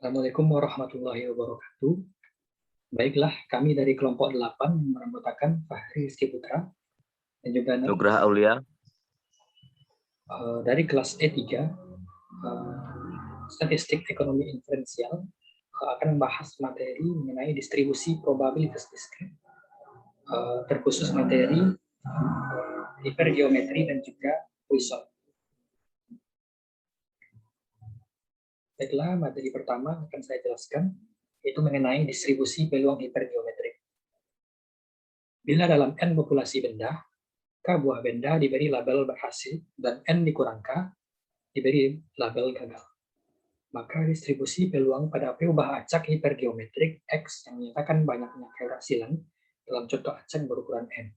Assalamualaikum warahmatullahi wabarakatuh. Baiklah, kami dari kelompok 8 yang beranggotakan Fahri Rizky Putra dan juga Nugraha Aulia dari kelas E3 Statistik Ekonomi Inferensial akan membahas materi mengenai distribusi probabilitas diskrit, terkhusus materi hipergeometri dan juga Poisson. Baiklah, materi pertama akan saya jelaskan, yaitu mengenai distribusi peluang hipergeometrik. Bila dalam N populasi benda, K buah benda diberi label berhasil dan N dikurang K diberi label gagal. Maka distribusi peluang pada peubah acak hipergeometrik X yang menyatakan banyaknya keberhasilan dalam contoh acak berukuran N.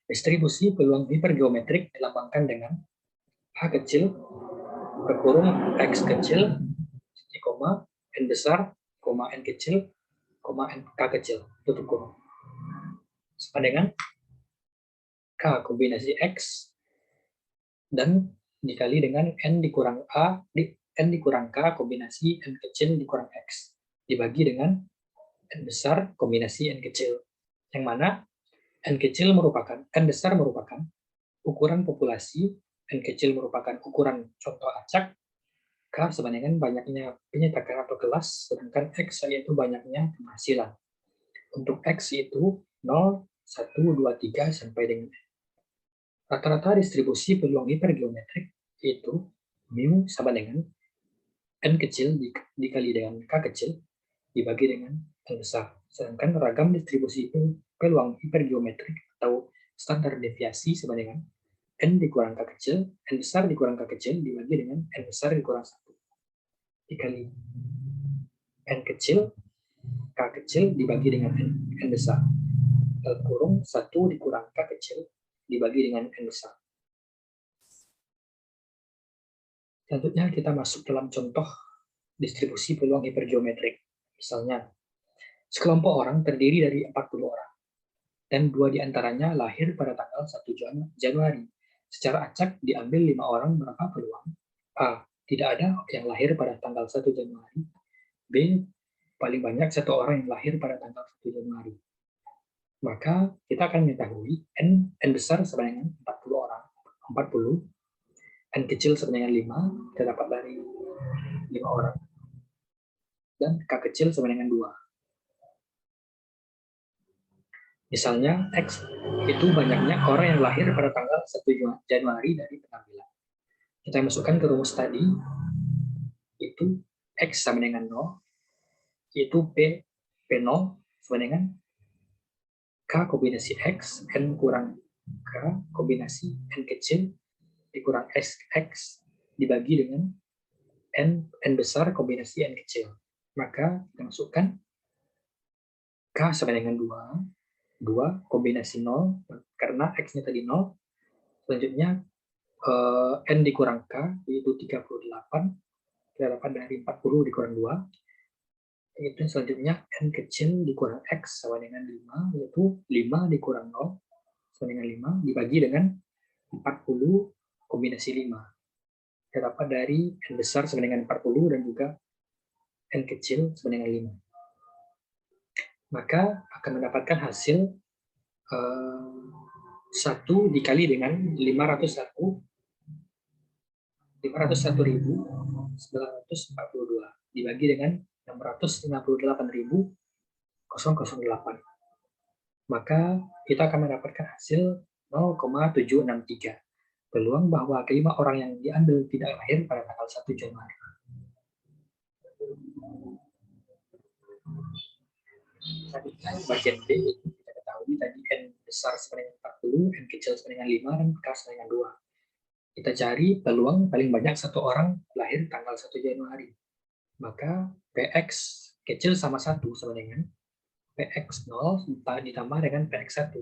Distribusi peluang hipergeometrik dilambangkan dengan H kecil, berkurung X kecil, koma, N besar, koma N kecil, koma N K kecil, tutup kurung. Sama dengan K kombinasi X dan dikali dengan N dikurang A, N dikurang K kombinasi N kecil dikurang X. Dibagi dengan N besar kombinasi N kecil. Yang mana N kecil merupakan, N besar merupakan ukuran populasi, N kecil merupakan ukuran contoh acak, K sama dengan banyaknya penyetakan atau kelas, sedangkan X yaitu banyaknya penghasilan. Untuk X itu 0, 1, 2, 3, sampai dengan N. Rata-rata distribusi peluang hipergeometrik itu mu sama dengan N kecil dikali dengan K kecil dibagi dengan N besar. Sedangkan ragam distribusi peluang hipergeometrik atau standar deviasi sama dengan N dikurang K kecil, N besar dikurang K kecil dibagi dengan N besar dikurang 1. Dikali N kecil, K kecil dibagi dengan N besar. Kurung 1 dikurang K kecil dibagi dengan N besar. Selanjutnya kita masuk dalam contoh distribusi peluang hipergeometrik. Misalnya, sekelompok orang terdiri dari 40 orang, dan 2 diantaranya lahir pada tanggal 1 Januari. Secara acak diambil 5 orang, berapa peluang? A. Tidak ada yang lahir pada tanggal 1 Januari. B. Paling banyak 1 orang yang lahir pada tanggal 1 Januari. Maka kita akan mengetahui N besar sama dengan 40 orang. 40. N kecil sama dengan 5, kita dapat dari 5 orang. Dan K kecil sama dengan 2. Misalnya, X itu banyaknya orang yang lahir pada tanggal 1 Januari dari pengambilan. Kita masukkan ke rumus tadi, itu X sama dengan 0, yaitu P0 sama dengan K kombinasi X, N kurang K kombinasi N kecil dikurang X dibagi dengan N besar kombinasi N kecil. Maka kita masukkan K sama dengan 2 kombinasi 0, karena X-nya tadi 0. Selanjutnya N dikurang K, yaitu 38. Kita dapat dari 40 dikurang 2. Itu selanjutnya N kecil dikurang X sama dengan 5, yaitu 5 dikurang 0 sama dengan 5, dibagi dengan 40 kombinasi 5. Kita dapat dari N besar sama dengan 40 dan juga N kecil sama dengan 5. Maka akan mendapatkan hasil 1 dikali dengan 501.942 dibagi dengan 658.008. Maka kita akan mendapatkan hasil 0,763. Peluang bahwa kelima orang yang diambil tidak lahir pada tanggal 1 Januari. Bagian B, kita ketahui tadi N besar sama dengan 40, N kecil sama dengan 5, dan K sama dengan 2. Kita cari peluang paling banyak 1 orang lahir tanggal 1 Januari. Maka PX kecil sama 1 sama dengan PX0 ditambah dengan PX1.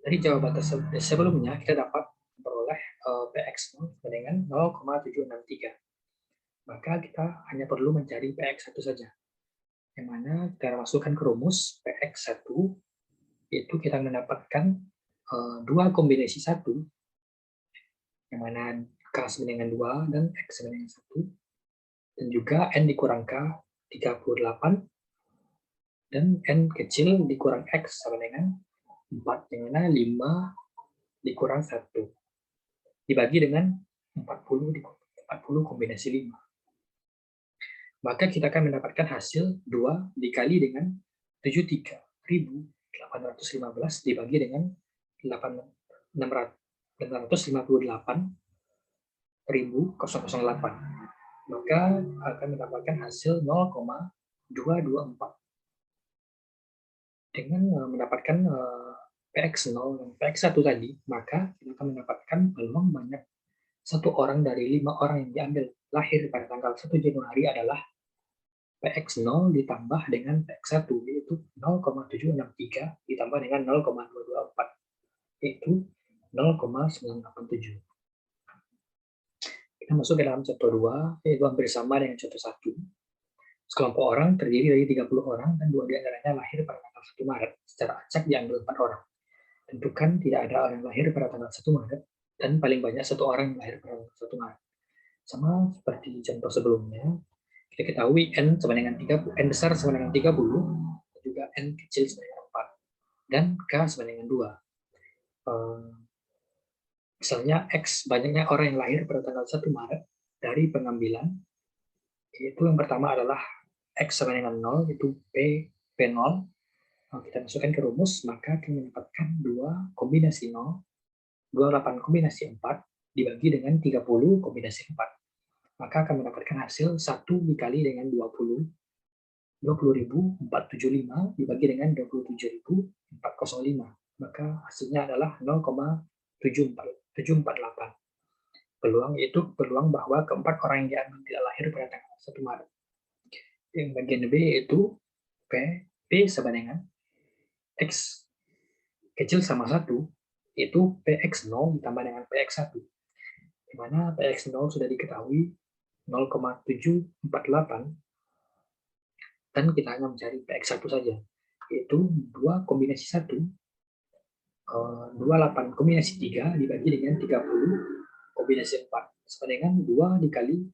Dari jawaban sebelumnya kita dapat memperoleh PX0 sama dengan 0,763. Maka kita hanya perlu mencari PX1 saja. Yang mana kita masukkan ke rumus PX1, itu kita mendapatkan 2 kombinasi 1, yang mana K sama dengan 2 dan X sama dengan 1. dan juga N dikurang K 38, dan N kecil dikurang X sama dengan 4, yang mana 5 dikurang 1 dibagi dengan 40 kombinasi 5. Maka kita akan mendapatkan hasil 2 dikali dengan 73.815 dibagi dengan 658.008. Maka akan mendapatkan hasil 0,224. Dengan mendapatkan PX0 dan PX1 tadi, maka kita akan mendapatkan peluang banyak satu orang dari 5 orang yang diambil lahir pada tanggal 1 Januari adalah PX0 ditambah dengan PX1, yaitu 0,763 ditambah dengan 0,224, yaitu 0,987. Kita masuk ke dalam contoh 2, yaitu hampir sama dengan contoh 1. Sekelompok orang terdiri dari 30 orang dan 2 diantaranya lahir pada tanggal 1 Maret. Secara acak diambil 4 orang. Tentukan tidak ada orang lahir pada tanggal 1 Maret dan paling banyak 1 orang yang lahir pada tanggal 1 Maret. Sama seperti contoh sebelumnya, kita ketahui N sama dengan 30, N besar sama dengan 30, dan juga N kecil sama dengan 4, dan K sama dengan 2. Misalnya X, banyaknya orang yang lahir pada tanggal 1 Maret dari pengambilan, yaitu yang pertama adalah X sama dengan 0, yaitu P0. Kita masukkan ke rumus, maka kita mendapatkan 2 kombinasi 0, 28 kombinasi 4, dibagi dengan 30 kombinasi 4. Maka akan mendapatkan hasil 1 dikali dengan 20.475 dibagi dengan 27.405. Maka hasilnya adalah 0,748. Peluang itu peluang bahwa keempat orang yang diambil tidak lahir pada tanggal 1 Maret. Yang bagian B itu P sama dengan X kecil sama 1, itu PX0 ditambah dengan PX1. Di mana PX0 sudah diketahui 0,748, dan kita hanya mencari PX1 saja, yaitu 2 kombinasi 1, 28 kombinasi 3 dibagi dengan 30 kombinasi 4, sama dengan 2 dikali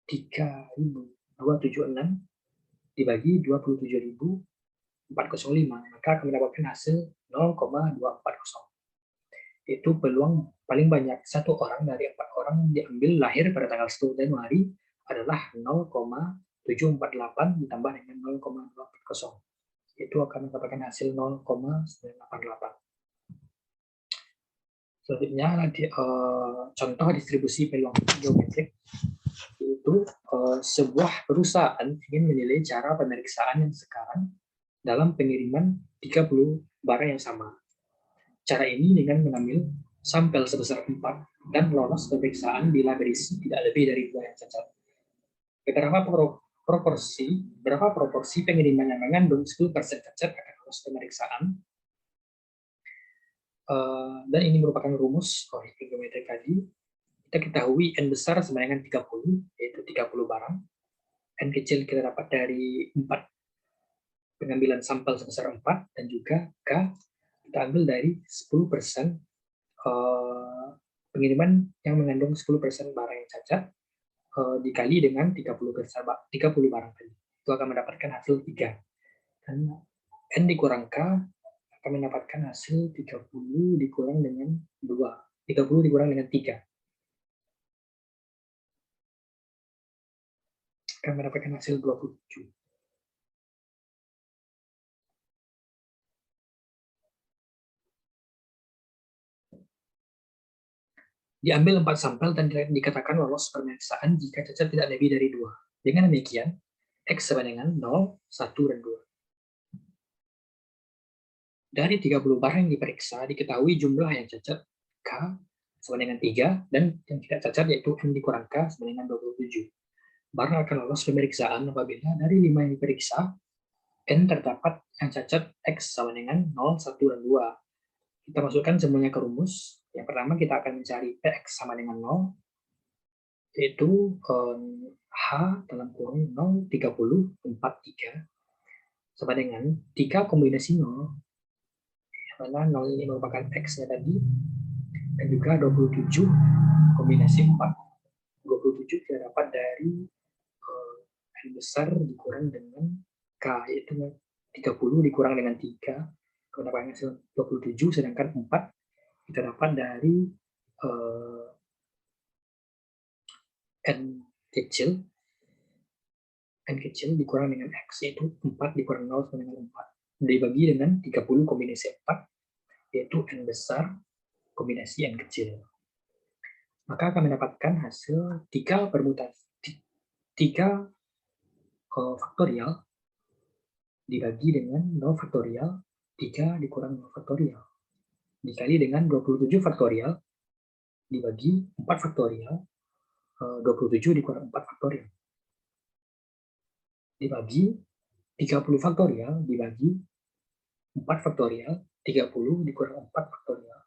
3.276 dibagi 27.405, maka akan mendapatkan hasil 0,240. Itu peluang paling banyak satu orang dari 4 orang diambil lahir pada tanggal 1 Januari adalah 0,748 ditambah dengan 0,240. Itu akan mendapatkan hasil 0,988. Selanjutnya contoh distribusi peluang geometrik, yaitu sebuah perusahaan ingin menilai cara pemeriksaan yang sekarang dalam pengiriman 30 barang yang sama. Cara ini dengan mengambil sampel sebesar 4 dan lolos pemeriksaan bila berisi tidak lebih dari 2 yang cacat. Berapa proporsi pengiriman yang mengandung 10% cacat akan lolos pemeriksaan? Dan ini merupakan rumus kohesi geometrik tadi. Kita ketahui N besar sama dengan 30, yaitu 30 barang. N kecil kita dapat dari 4 pengambilan sampel sebesar 4, dan juga K kita ambil dari 10% pengiriman yang mengandung 10% barang yang cacat dikali dengan 30 barang tadi. Itu akan mendapatkan hasil 3. Dan N dikurang K akan mendapatkan hasil 30 dikurang dengan 2. 30 dikurang dengan 3. Akan mendapatkan hasil 27. Diambil 4 sampel dan dikatakan lolos pemeriksaan jika cacat tidak lebih dari 2. Dengan demikian, X sama dengan 0, 1, dan 2. Dari 30 barang yang diperiksa, diketahui jumlah yang cacat K sama dengan 3, dan yang tidak cacat yaitu N dikurang K sama dengan 27. Barang akan lolos pemeriksaan apabila dari 5 yang diperiksa, N terdapat yang cacat X sama dengan 0, 1, dan 2. Kita masukkan semuanya ke rumus. Yang pertama kita akan mencari PX sama dengan 0, yaitu H dalam kurung 0, 30, 4, 3, sama dengan 3 kombinasi 0, mana 0 ini merupakan X-nya tadi, dan juga 27 kombinasi 4. 27 kita dapat dari N besar dikurang dengan K, yaitu 30 dikurang dengan 3, kita dapat hasil 27, sedangkan 4 kita dapat dari N kecil dikurang dengan X, yaitu 4 dikurang 0 sama dengan 4. Dibagi dengan 30 kombinasi 4, yaitu N besar kombinasi N kecil. Maka kami dapatkan hasil 3 faktorial dibagi dengan 0 faktorial, 3 dikurang 0 faktorial, dikali dengan 27 faktorial dibagi 4 faktorial, 27 dikurang 4 faktorial, dibagi 30 faktorial dibagi 4 faktorial, 30 dikurang 4 faktorial.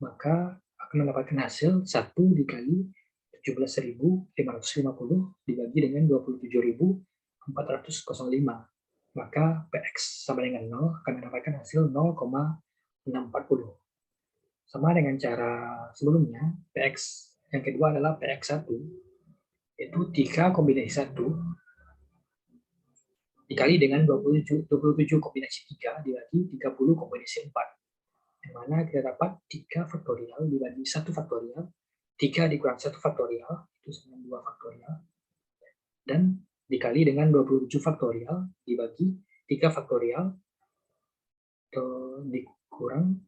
Maka akan mendapatkan hasil 1 dikali 17.550 dibagi dengan 27.405. Maka Px sama dengan 0 akan mendapatkan hasil 0,640. Sama dengan cara sebelumnya, Px yang kedua adalah Px1, yaitu 3 kombinasi 1 dikali dengan 27 kombinasi 3 dibagi 30 kombinasi 4. Di mana kita dapat 3 faktorial dibagi 1 faktorial, 3 dikurang 1 faktorial, itu sama 2 faktorial, dan dikali dengan 27 faktorial dibagi 3 faktorial, dikurang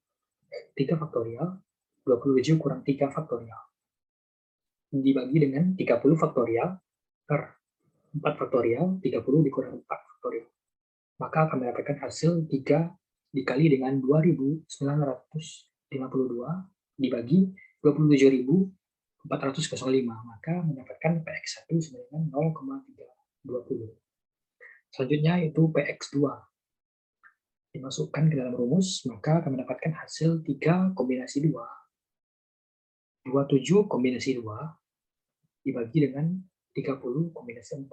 3 faktorial, 27 kurang 3 faktorial, dibagi dengan 30 faktorial per 4 faktorial, 30 dikurang 4 faktorial. Maka akan mendapatkan hasil 3 dikali dengan 2.952 dibagi 27.405, maka mendapatkan Px1 sama dengan 0,320. Selanjutnya itu Px2. Dimasukkan ke dalam rumus, maka akan mendapatkan hasil 3 kombinasi 2. 27 kombinasi 2 dibagi dengan 30 kombinasi 4.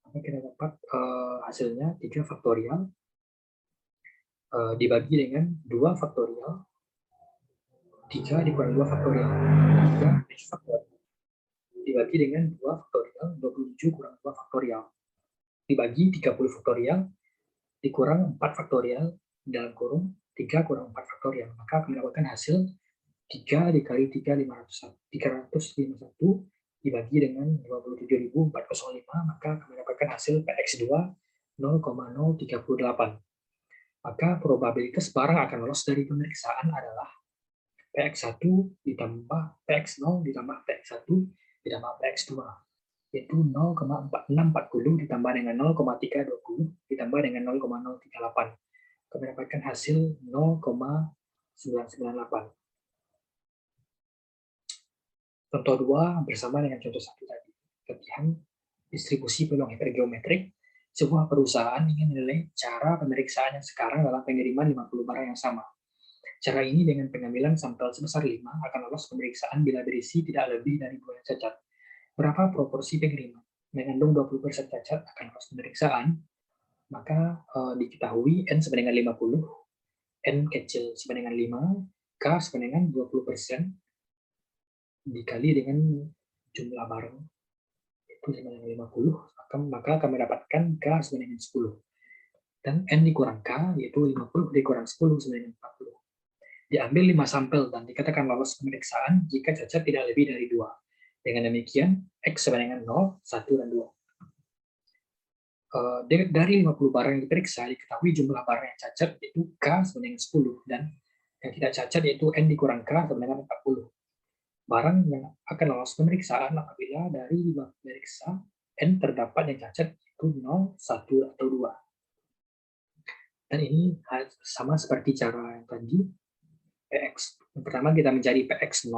Maka kita dapat hasilnya 3 faktorial dibagi dengan 2 faktorial, 3 dikurang 2 faktorial, 3 faktorial dibagi dengan 2 faktorial, 27 kurang 2 faktorial, dibagi 30 faktorial, dikurang 4 faktorial, dalam kurung 3 kurang 4 faktorial. Maka akan mendapatkan hasil 3 dikali 3, 351 dibagi dengan 27.405, maka akan mendapatkan hasil Px2 0,038. Maka probabilitas barang akan lolos dari pemeriksaan adalah Px1 ditambah Px0 ditambah Px1 ditambah Px2, yaitu 0,4640 ditambah dengan 0,320 ditambah dengan 0,038. Kami dapatkan hasil 0,998. Contoh 2 bersama dengan contoh 1 tadi. Latihan distribusi peluang hipergeometrik. Sebuah perusahaan ingin menilai cara pemeriksaan yang sekarang dalam pengiriman 50 barang yang sama. Cara ini dengan pengambilan sampel sebesar 5 akan lolos pemeriksaan bila berisi tidak lebih dari 2 yang cacat. Berapa proporsi pengiriman mengandung 20% cacat akan lolos pemeriksaan? Maka diketahui N sama dengan 50, N kecil sama dengan 5, K sama dengan 20%, dikali dengan jumlah barang itu sama dengan 50, maka kami dapatkan K sama dengan 10. Dan N dikurang K, yaitu 50 dikurang 10 sama dengan 40. Diambil 5 sampel dan dikatakan lolos pemeriksaan jika cacat tidak lebih dari 2. Dengan demikian, X sama dengan 0, 1, dan 2. Dari 50 barang yang diperiksa, diketahui jumlah barang yang cacat yaitu K sama dengan 10, dan yang tidak cacat yaitu N dikurang K sama dengan 40. Barang yang akan lolos pemeriksaan apabila dari periksa N terdapat yang cacat yaitu 0, 1, atau 2. Dan ini sama seperti cara yang tadi, Px. Yang pertama kita mencari Px0,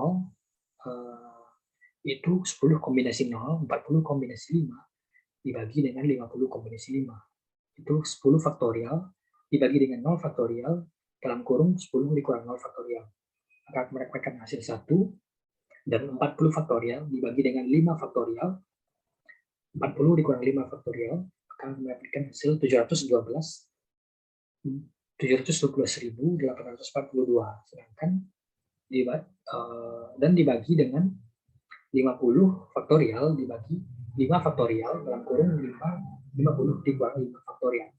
itu 10 kombinasi 0, 40 kombinasi 5, dibagi dengan 50 kombinasi 5. Itu 10 faktorial, dibagi dengan 0 faktorial, dalam kurung 10 dikurang 0 faktorial. Maka mendapatkan hasil 1, dan 40 faktorial dibagi dengan 5 faktorial, 40 dikurang 5 faktorial, akan mendapatkan hasil 712.842, sedangkan dan dibagi dengan 50 faktorial dibagi 5 faktorial dalam kurung 50 dikurangi 5 faktorial.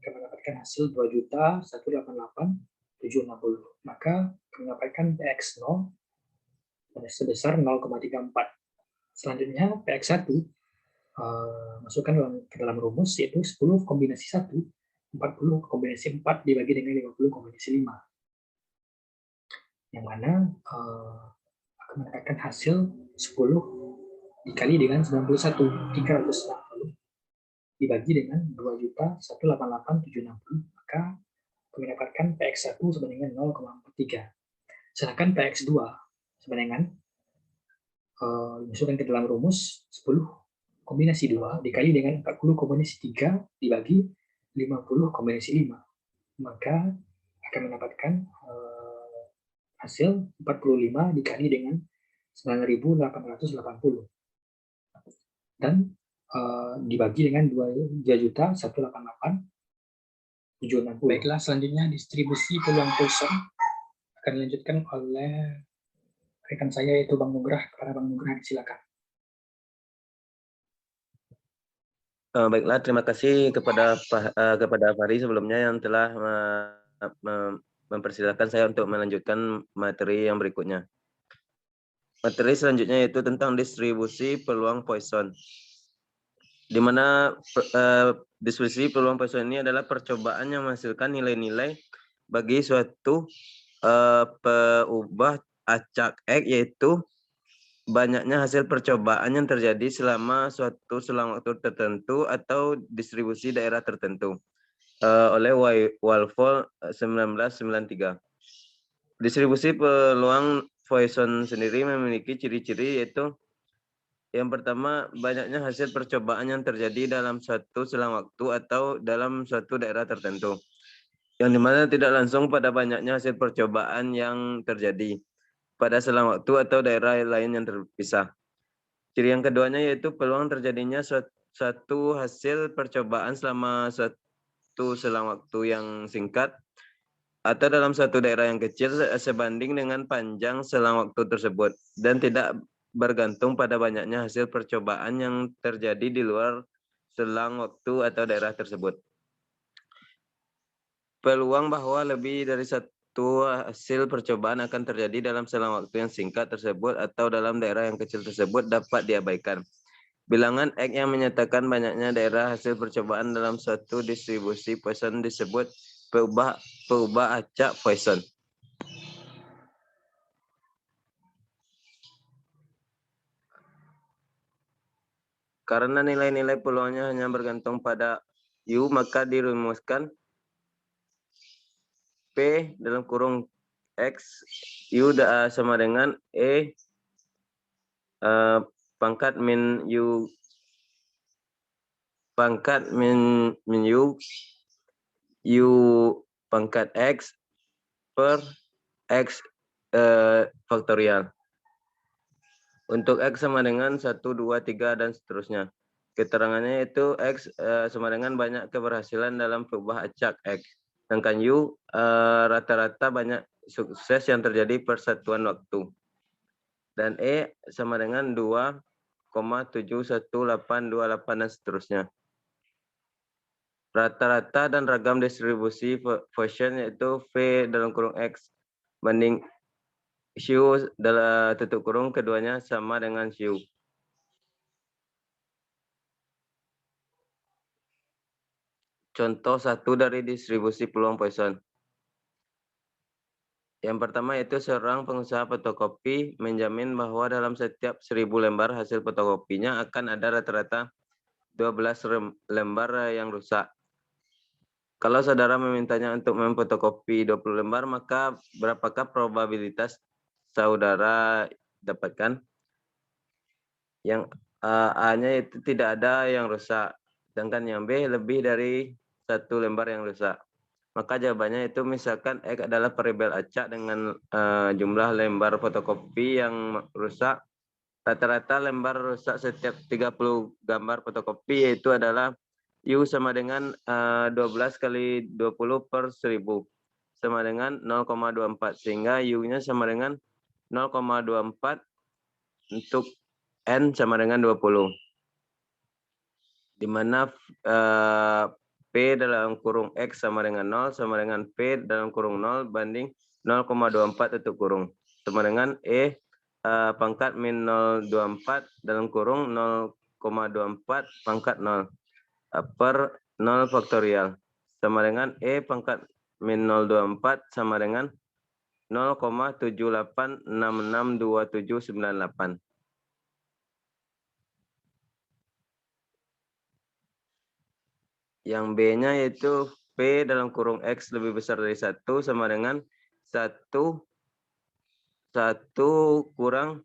Kami mendapatkan hasil 2.188.760. Maka kami mendapatkan PX0 sebesar 0,34. Selanjutnya PX1 masukkan ke dalam rumus, yaitu 10 kombinasi 1, 40 kombinasi 4 dibagi dengan 50 kombinasi 5. Yang mana akan mendapatkan hasil 10 dikali dengan 91, 360 dibagi dengan 2.188.760, maka kami dapatkan PX1 sama dengan 0,43. Sedangkan PX2 sama dengan masukkan ke dalam rumus 10 kombinasi 2 dikali dengan 40 kombinasi 3 dibagi 50 kombinasi 5. Maka akan mendapatkan hasil 45 dikali dengan 9.880. Dan dibagi dengan 2.188.760. Baiklah, selanjutnya distribusi peluang Poisson akan dilanjutkan oleh rekan saya, yaitu Bang Nugrah. Kepada Bang Nugrah, silakan. Baiklah, terima kasih kepada Fahri sebelumnya yang telah mempersilahkan saya untuk melanjutkan materi yang berikutnya. Materi selanjutnya yaitu tentang distribusi peluang Poisson. Di mana distribusi peluang Poisson ini adalah percobaan yang menghasilkan nilai-nilai bagi suatu peubah acak X, yaitu banyaknya hasil percobaan yang terjadi selama suatu selang waktu tertentu atau distribusi daerah tertentu oleh Wolfol 1993. Distribusi peluang Poisson sendiri memiliki ciri-ciri, yaitu yang pertama, banyaknya hasil percobaan yang terjadi dalam suatu selang waktu atau dalam suatu daerah tertentu, yang dimana tidak langsung pada banyaknya hasil percobaan yang terjadi pada selang waktu atau daerah lain yang terpisah. Ciri yang keduanya yaitu peluang terjadinya suatu hasil percobaan selama suatu selang waktu yang singkat atau dalam suatu daerah yang kecil sebanding dengan panjang selang waktu tersebut dan tidak bergantung pada banyaknya hasil percobaan yang terjadi di luar selang waktu atau daerah tersebut. Peluang bahwa lebih dari satu hasil percobaan akan terjadi dalam selang waktu yang singkat tersebut atau dalam daerah yang kecil tersebut dapat diabaikan. Bilangan X yang menyatakan banyaknya daerah hasil percobaan dalam suatu distribusi Poisson disebut peubah acak Poisson. Karena nilai-nilai peluangnya hanya bergantung pada U, maka dirumuskan P dalam kurung X U sama dengan E pangkat min U pangkat min U pangkat X per X faktorial. Untuk X sama dengan 1, 2, 3, dan seterusnya. Keterangannya itu X sama dengan banyak keberhasilan dalam perubahan acak X. Sedangkan U rata-rata banyak sukses yang terjadi per satuan waktu. Dan E sama dengan 2,71828 dan seterusnya. Rata-rata dan ragam distribusi Poisson yaitu V dalam kurung X banding Xiu dalam tutup kurung, keduanya sama dengan Xiu. Contoh satu dari distribusi peluang Poisson. Yang pertama yaitu seorang pengusaha fotokopi menjamin bahwa dalam setiap 1000 lembar hasil fotokopinya akan ada rata-rata 12 lembar yang rusak. Kalau saudara memintanya untuk memfotokopi 20 lembar, maka berapakah probabilitas saudara dapatkan? Yang A-nya itu tidak ada yang rusak, sedangkan yang B lebih dari 1 lembar yang rusak. Maka jawabannya itu misalkan X adalah variabel acak dengan jumlah lembar fotokopi yang rusak. Rata-rata lembar rusak setiap 30 gambar fotokopi yaitu adalah U sama dengan 12 kali 20 per 1000 sama dengan 0,24, sehingga U-nya sama dengan 0,24 untuk N sama dengan 20. di mana P dalam kurung X sama dengan 0 sama dengan P dalam kurung 0 banding 0,24 tutup kurung. Sama dengan E pangkat min 0,24 dalam kurung 0,24 pangkat 0 per 0 faktorial. Sama dengan E pangkat min 0,24 sama dengan 0,78662798. Yang B-nya yaitu P dalam kurung X lebih besar dari 1 sama dengan 1 kurang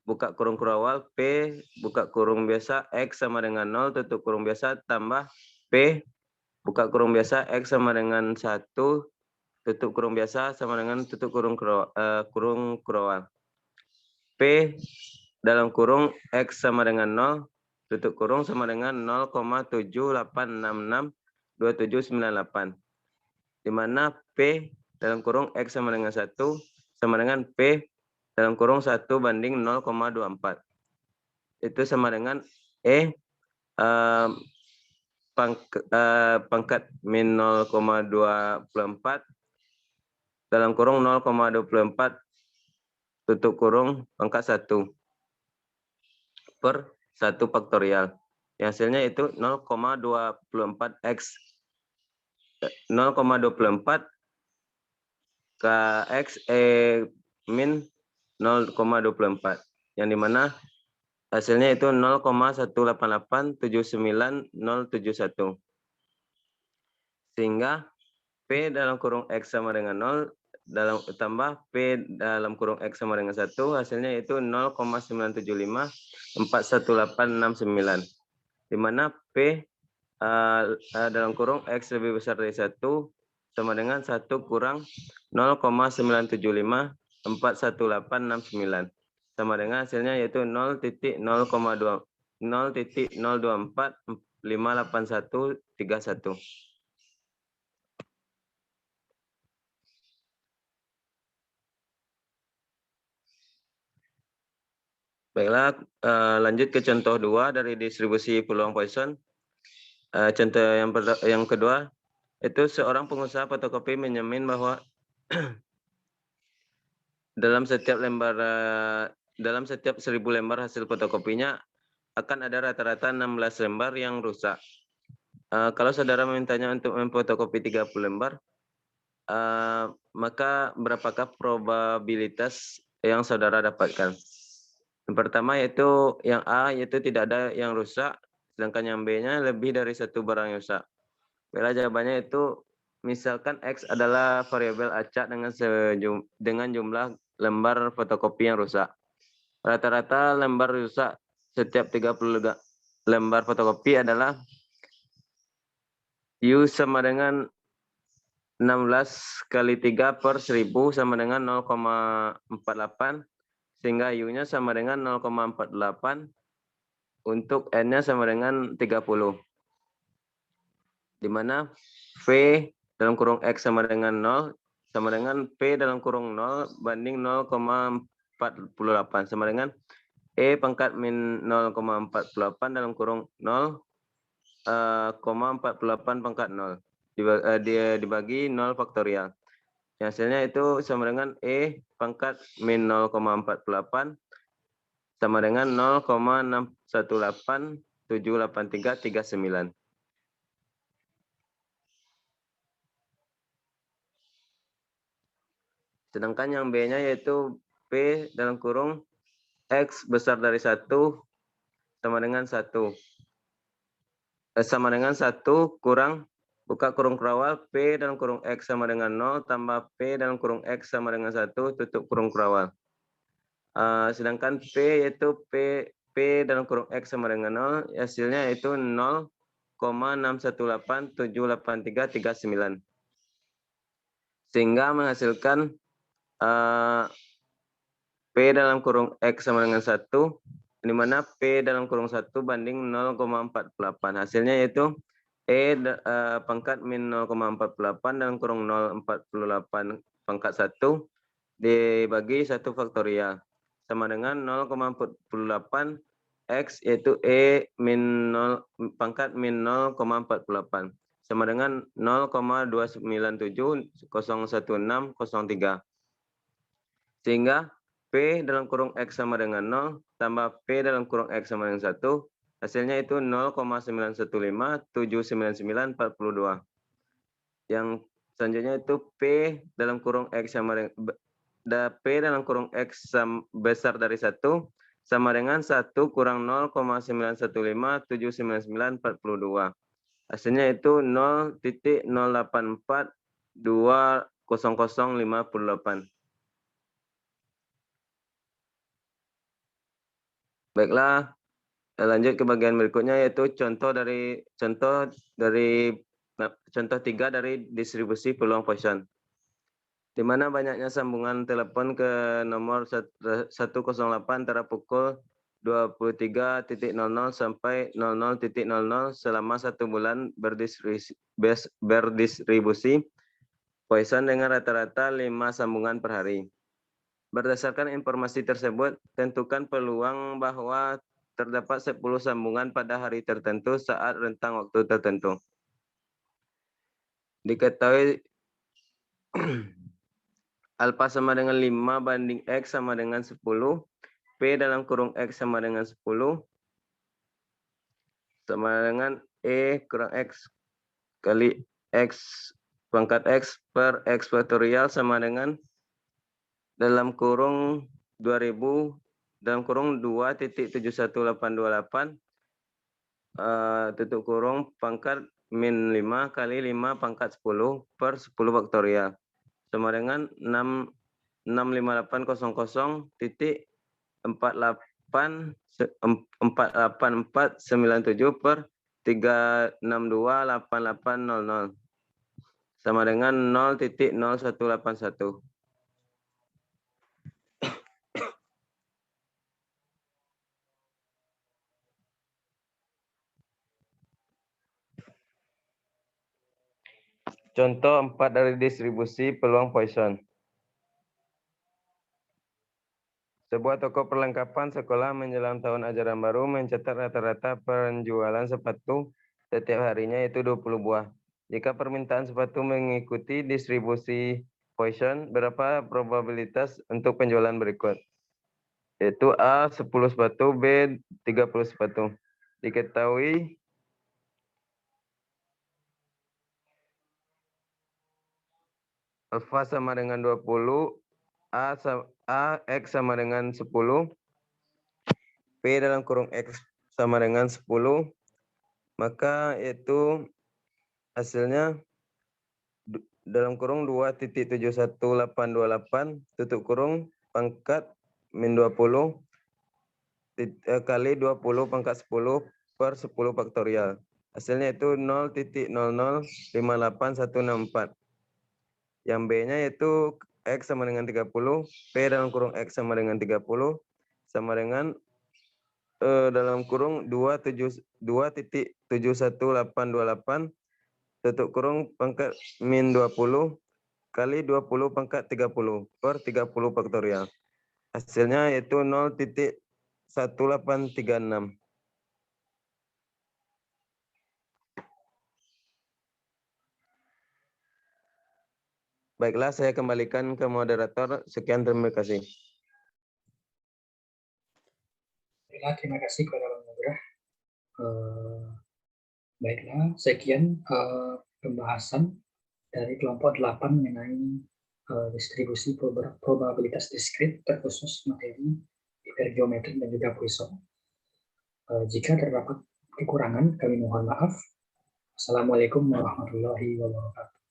buka kurung awal P buka kurung biasa X sama dengan 0 tutup kurung biasa tambah P buka kurung biasa X sama dengan 1 tutup kurung biasa sama dengan tutup kurung awal. P dalam kurung X sama dengan 0 tutup kurung sama dengan 0,78662798. Di mana P dalam kurung X sama dengan 1 sama dengan P dalam kurung 1 banding 0,24. Itu sama dengan E pangkat min 0,24 dalam kurung 0,24 tutup kurung pangkat 1 per 1 faktorial. Yang hasilnya itu 0,24x 0,24 kx min 0,24 yang dimana hasilnya itu 0,1887991 sehingga P dalam kurung X sama dengan 0 dalam tambah P dalam kurung X sama dengan 1 hasilnya itu 0,97541869 di mana P dalam kurung X lebih besar dari 1 sama dengan 1 kurang 0,97541869 sama dengan hasilnya yaitu 0,024581131. Baiklah, lanjut ke contoh 2 dari distribusi peluang Poisson. Contoh yang kedua, itu seorang pengusaha fotokopi menjamin bahwa dalam setiap 1000 lembar hasil fotokopinya akan ada rata-rata 16 lembar yang rusak. Kalau saudara memintanya untuk memfotokopi 30 lembar, maka berapakah probabilitas yang saudara dapatkan? Yang pertama yaitu yang A yaitu tidak ada yang rusak, sedangkan yang B-nya lebih dari 1 barang yang rusak. Bila jawabannya itu misalkan X adalah variabel acak dengan jumlah lembar fotokopi yang rusak. Rata-rata lembar rusak setiap 30 lembar fotokopi adalah U sama dengan 16 kali 3 per 1000 sama dengan 0,48 sehingga U-nya sama dengan 0,48 untuk N-nya sama dengan 30. Di mana V dalam kurung X sama dengan 0 sama dengan P dalam kurung 0 banding 0,48 sama dengan E pangkat min 0,48 dalam kurung 0,48 pangkat 0 dibagi 0 faktorial. Yang hasilnya itu sama dengan E pangkat min 0,48 sama dengan 0,61878339. Sedangkan yang B-nya yaitu P dalam kurung X besar dari 1 sama dengan 1. Sama dengan 1 kurang buka kurung awal P dalam kurung X sama dengan 0 tambah P dalam kurung X sama dengan 1 tutup kurung awal. Sedangkan P yaitu P dalam kurung X sama dengan 0 hasilnya yaitu 0,61878339 sehingga menghasilkan P dalam kurung X sama dengan 1 di mana P dalam kurung 1 banding 0,48 hasilnya yaitu E pangkat min 0,48 dalam kurung 0,48 pangkat 1 dibagi 1 faktorial sama dengan 0,48 X yaitu E min 0 pangkat min 0,48 sama dengan 0,297,016,03. Sehingga P dalam kurung X sama dengan 0 tambah P dalam kurung X sama dengan 1, hasilnya itu 0,915,799,42. Yang selanjutnya itu P dalam kurung X sama dengan P dalam kurung X besar dari 1 sama dengan 1 kurang 0,915,799,42. Hasilnya itu 0,08420058. Baiklah, lanjut ke bagian berikutnya yaitu contoh 3 dari distribusi peluang Poisson. Di mana banyaknya sambungan telepon ke nomor 108 antara pukul 23.00 sampai 00.00 selama 1 bulan berdistribusi Poisson dengan rata-rata 5 sambungan per hari. Berdasarkan informasi tersebut, tentukan peluang bahwa terdapat 10 sambungan pada hari tertentu saat rentang waktu tertentu. Diketahui alfa sama dengan 5 banding X sama dengan 10, P dalam kurung X sama dengan 10, sama dengan E kurang X kali X pangkat X per X faktorial sama dengan dalam kurung 2000 dalam kurung 2.71828 tutup kurung pangkat min 5 kali 5 pangkat 10 per 10 faktorial sama dengan 658,48497 per 3628800 sama dengan 0,0181. Contoh 4 dari distribusi peluang Poisson. Sebuah toko perlengkapan sekolah menjelang tahun ajaran baru mencatat rata-rata penjualan sepatu setiap harinya yaitu 20 buah. Jika permintaan sepatu mengikuti distribusi Poisson, berapa probabilitas untuk penjualan berikut? Yaitu A 10 sepatu, B 30 sepatu. Diketahui alfa sama dengan 20, A X sama dengan 10, P dalam kurung X sama dengan 10, maka itu hasilnya dalam kurung 2.71828 tutup kurung pangkat min 20 kali 20 pangkat 10 per 10 faktorial. Hasilnya itu 0,0058164. Yang B-nya yaitu X sama dengan 30, P dalam kurung X sama dengan 30, sama dengan dalam kurung 2.71828 tutup kurung pangkat min 20 kali 20 pangkat 30 per 30 faktorial. Hasilnya yaitu 0,1836. Baiklah, saya kembalikan ke moderator. Sekian, terima kasih. Terima kasih kepada Bang Nugrah. Baiklah, sekian pembahasan dari kelompok 8 mengenai distribusi probabilitas diskrit terkhusus materi hipergeometrik dan juga Poisson. Jika terdapat kekurangan, kami mohon maaf. Assalamualaikum warahmatullahi wabarakatuh.